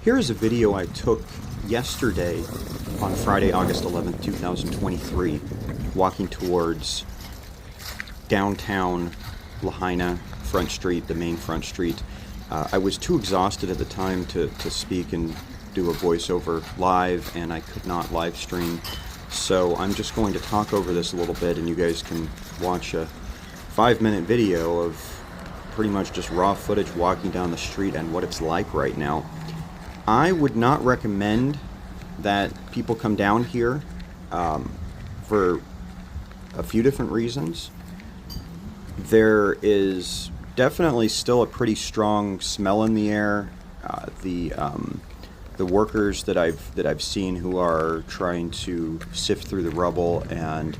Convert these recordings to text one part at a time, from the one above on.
Here's a video I took yesterday on Friday, August 11th, 2023, walking towards downtown Lahaina, Front Street, the main Front Street. I was too exhausted at the time to speak and do a voiceover live, and I could not live stream. So I'm just going to talk over this a little bit, and you guys can watch a 5-minute video of pretty much just raw footage walking down the street and what it's like right now. I would not recommend that people come down here for a few different reasons. There is definitely still a pretty strong smell in the air. The workers that I've seen who are trying to sift through the rubble and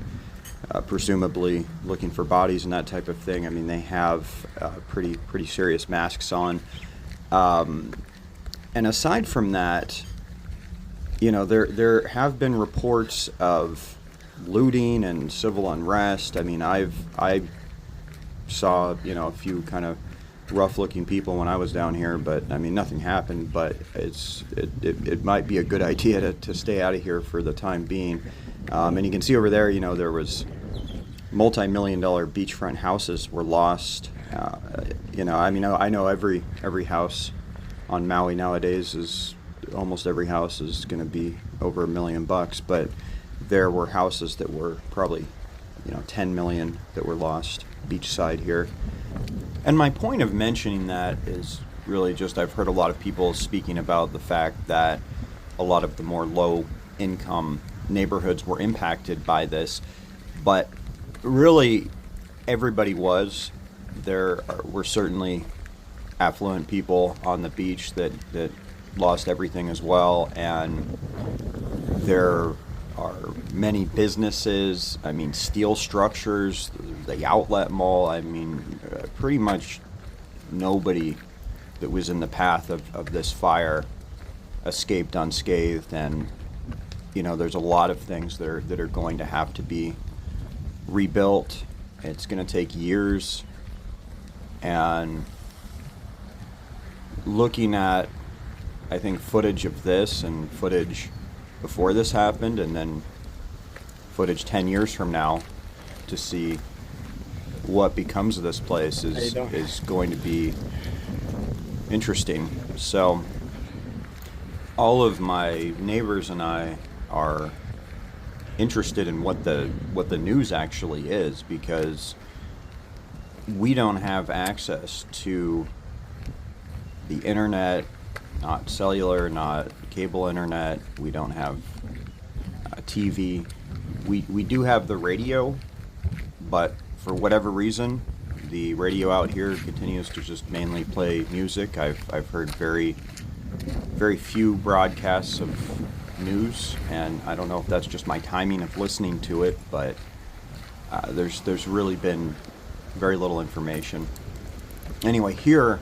presumably looking for bodies and that type of thing. I mean, they have pretty serious masks on. And aside from that, you know, there have been reports of looting and civil unrest. I mean, I saw, you know, a few kind of rough-looking people when I was down here, but I mean, nothing happened. But it might be a good idea to stay out of here for the time being. And you can see over there, you know, there was multi-million-dollar beachfront houses were lost. You know, I mean, I know every house on Maui nowadays is almost every house is going to be over $1 million, but there were houses that were probably, you know, 10 million that were lost beachside here. And my point of mentioning that is really just I've heard a lot of people speaking about the fact that a lot of the more low income neighborhoods were impacted by this, but really everybody was. There were certainly affluent people on the beach that lost everything as well, and there are many businesses, I mean, steel structures, the outlet mall, I mean, pretty much nobody that was in the path of this fire escaped unscathed. And you know, there's a lot of things that are going to have to be rebuilt. It's going to take years. And looking at, I think, footage of this and footage before this happened, and then footage 10 years from now to see what becomes of this place is going to be interesting. So all of my neighbors and I are interested in what the news actually is, because we don't have access to the internet, not cellular, not cable internet. We don't have TV. We do have the radio, but for whatever reason, the radio out here continues to just mainly play music. I've heard very few broadcasts of news, and I don't know if that's just my timing of listening to it, but there's really been very little information. Anyway, here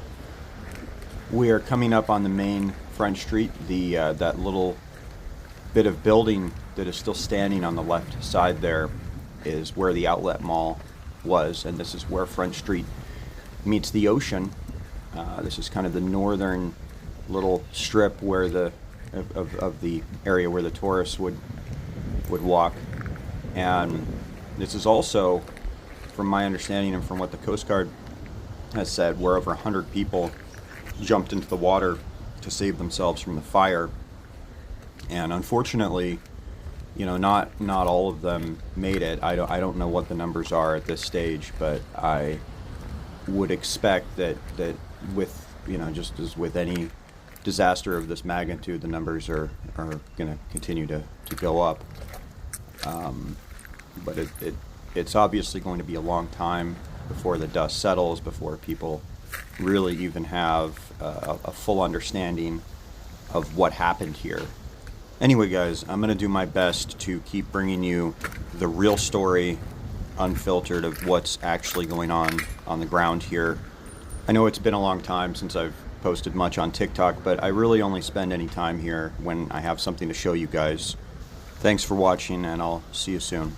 we are coming up on the main Front Street. That little bit of building that is still standing on the left side there is where the outlet mall was, and this is where Front Street meets the ocean. This is kind of the northern little strip where of the area where the tourists would walk. And this is also, from my understanding and from what the Coast Guard has said, where over 100 people jumped into the water to save themselves from the fire. And unfortunately, you know, not all of them made it. I don't know what the numbers are at this stage, but I would expect that with, you know, just as with any disaster of this magnitude, the numbers are going to continue to go up. But it's obviously going to be a long time before the dust settles, before people really even have a full understanding of what happened here. Anyway, guys, I'm going to do my best to keep bringing you the real story, unfiltered, of what's actually going on the ground here. I know it's been a long time since I've posted much on TikTok, but I really only spend any time here when I have something to show you guys. Thanks for watching, and I'll see you soon.